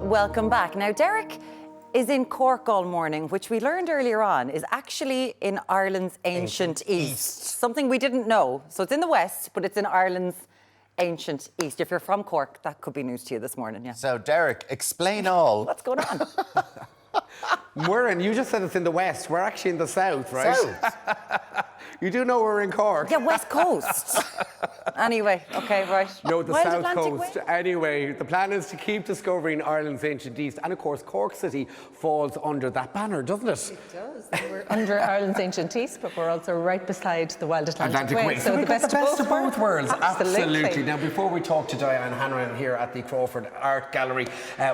Welcome back. Now, Derek is in Cork all morning, which we learned earlier on is actually in Ireland's ancient East. Something we didn't know. So it's in the West, but it's in Ireland's ancient East. If you're from Cork, that could be news to you this morning, yeah. So, Derek, explain all. What's going on? You just said it's in the West. We're actually in the South, right? South. You do know we're in Cork. Yeah, West Coast. Anyway, okay, right. No, the Wild South Atlantic Coast. way. Anyway, the plan is to keep discovering Ireland's ancient East. And of course, Cork City falls under that banner, doesn't it? It does. We're under Ireland's ancient East, but we're also right beside the Wild Atlantic Way. So we've got the best of both worlds. Absolutely. Now, before we talk to Diane Hanrahan here at the Crawford Art Gallery,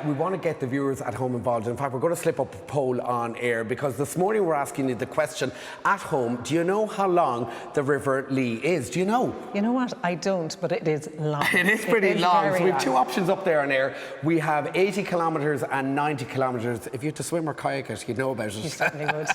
we want to get the viewers at home involved. In fact, we're going to slip up a poll on air because this morning we're asking you the question at home: do you know how long the River Lee is? Do you know? You know what? I don't, but it is long. It is pretty long. So we have long. two options up there on air. We have 80 kilometres and 90 kilometres. If you had to swim or kayak it, you'd know about it. You certainly would.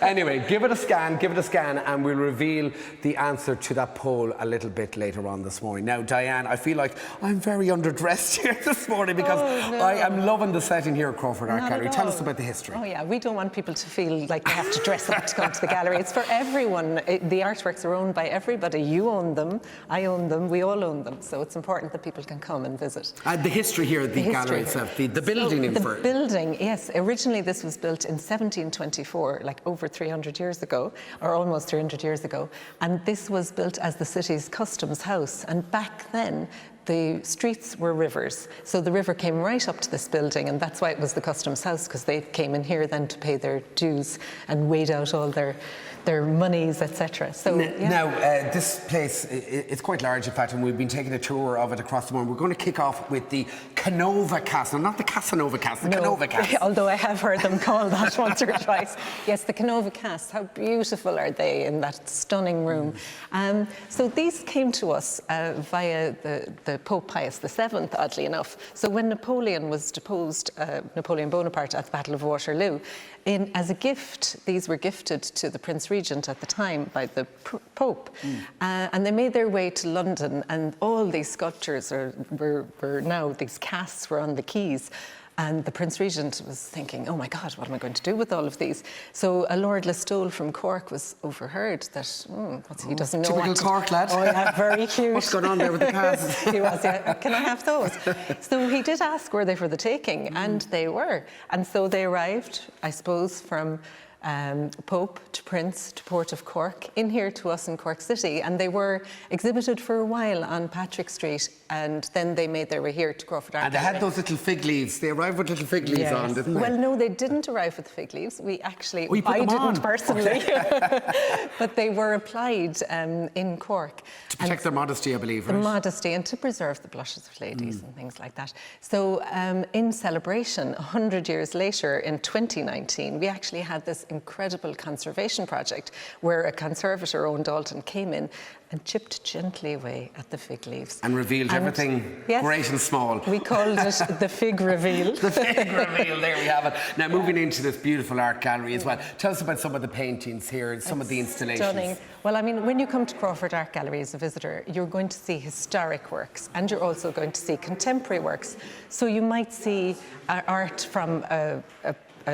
Anyway, give it a scan, and we'll reveal the answer to that poll a little bit later on this morning. Now, Diane, I feel like I'm very underdressed here this morning because I am loving the setting here at Crawford Art Gallery. Tell us about the history. Oh yeah, we don't want people to feel like they have to dress up to come to the gallery. It's for everyone. The artworks are owned by everybody. You own them, I own them, we all own them. So it's important that people can come and visit. The history here at the gallery itself, the building in The building, yes. Originally this was built in 1724, like over 300 years ago, or almost 300 years ago. And this was built as the city's customs house. And back then, the streets were rivers. So the river came right up to this building, and that's why it was the customs house, because they came in here then to pay their dues and weighed out all their monies, etc. So Now, this place, it's quite large, in fact, and we've been taking a tour of it across the morning. We're going to kick off with the Canova Castle, not the Casanova Castle, the Canova Castle. Although I have heard them call that once or twice. Yes, the Canova Castle, how beautiful are they in that stunning room. So these came to us via the Pope Pius VII, oddly enough. So when Napoleon was deposed, Napoleon Bonaparte, at the Battle of Waterloo, as a gift, these were gifted to the Prince Regent at the time by the Pope. And they made their way to London, and all these sculptures were now, these casts were on the quays. And the Prince Regent was thinking, oh my God, what am I going to do with all of these? So a Lord Listowel from Cork was overheard that he doesn't know typical what Cork lad. Oh yeah, very cute. What's going on there with the casts? He was, yeah. Can I have those? So he did ask, were they for the taking? And they were. And so they arrived, I suppose, from Pope to Prince to Port of Cork, in here to us in Cork City, and they were exhibited for a while on Patrick Street, and then they made their way here to Crawford Art Gallery. And they had those little fig leaves. They arrived with little fig leaves on, didn't they? Well, no, they didn't arrive with fig leaves. We actually, you put I them didn't on. personally, but they were applied in Cork. To protect their modesty, I believe, right? The modesty, and to preserve the blushes of ladies and things like that. So in celebration, 100 years later, in 2019, we actually had this incredible conservation project where a conservator, Owen Dalton, came in and chipped gently away at the fig leaves. And revealed everything great and small. We called it the fig reveal. The fig reveal, there we have it. Now, moving into this beautiful art gallery as well. Tell us about some of the paintings here and some of the installations. Stunning. Well, I mean, when you come to Crawford Art Gallery as a visitor, you're going to see historic works, and you're also going to see contemporary works. So you might see art from a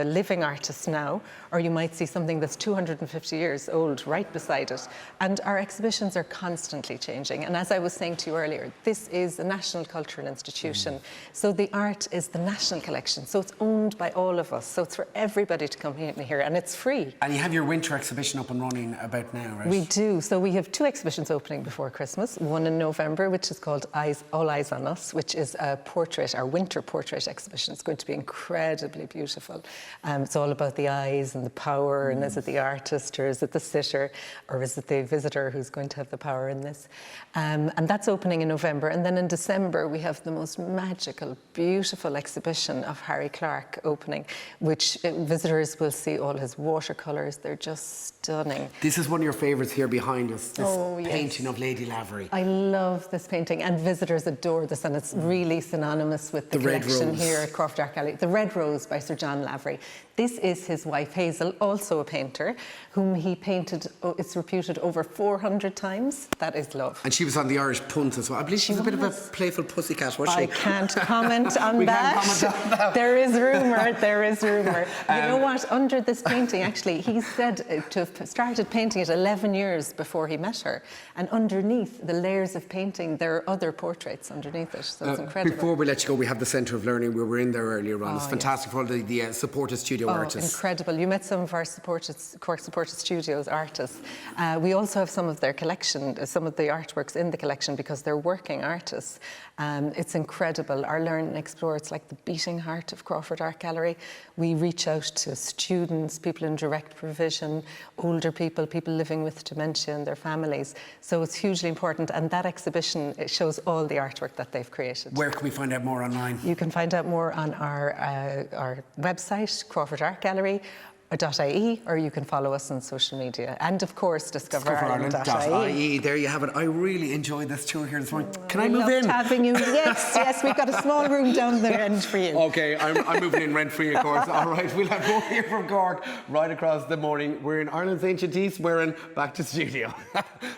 living artist now, or you might see something that's 250 years old right beside it. And our exhibitions are constantly changing. And as I was saying to you earlier, this is a national cultural institution. So the art is the national collection. So it's owned by all of us. So it's for everybody to come in here, and it's free. And you have your winter exhibition up and running about now, right? We do. So we have two exhibitions opening before Christmas. One in November, which is called All Eyes on Us, which is a portrait, our winter portrait exhibition. It's going to be incredibly beautiful. It's all about the eyes and the power, and is it the artist, or is it the sitter, or is it the visitor who's going to have the power in this? And that's opening in November. And then in December, we have the most magical, beautiful exhibition of Harry Clarke opening, which visitors will see all his watercolours. They're just stunning. This is one of your favourites here behind us, this yes. painting of Lady Lavery. I love this painting, and visitors adore this, and it's really synonymous with the collection here at Crawford Art Gallery. The Red Rose by Sir John Lavery. This is his wife, Hazel Hazel, also a painter, whom he painted, it's reputed, over 400 times. That is love. And she was on the Irish punt as well. I believe she was a bit of a playful pussycat, was she? I can't comment on We that. can't comment on that. There is rumour, there is rumour. You know what, under this painting, actually, he said to have started painting it 11 years before he met her. And underneath the layers of painting, there are other portraits underneath it, so it's incredible. Before we let you go, we have the Centre of Learning. We were in there earlier on. It's fantastic for all the supported studio artists. Incredible. You met some of our Cork Supported Studios artists. We also have some of their collection, some of the artworks in the collection because they're working artists. It's incredible. Our Learn and Explore, it's like the beating heart of Crawford Art Gallery. We reach out to students, people in direct provision, older people, people living with dementia and their families. So it's hugely important. And that exhibition, it shows all the artwork that they've created. Where can we find out more online? You can find out more on our website, Crawford Art Gallery, .ie, or you can follow us on social media. And of course, discoverireland.ie. There you have it. I really enjoyed this tour here this morning. Can I move in? Having you. Yes, we've got a small room down the end for you. Okay, I'm moving in rent-free, of course. All right, we'll have more here from Cork right across the morning. We're in Ireland's Ancient East. We're in back to studio.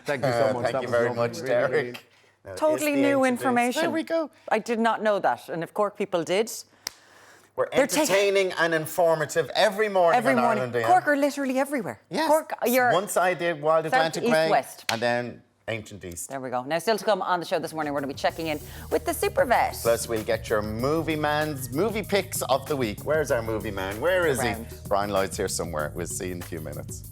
Thank you so much. Thank you very much, Derek. Now, Totally it's the new Ancient East. information. There we go. I did not know that. And if Cork people did, We're entertaining and informative every morning in Ireland. Cork are literally everywhere. Yes. Cork, you're one side did Wild Atlantic east, Way, west. and then Ancient East. There we go. Now, still to come on the show this morning, we're going to be checking in with the Super Vet. Plus, we'll get your movie picks of the week. Where's our movie man? Where is he? Brian Lloyd's here somewhere. We'll see you in a few minutes.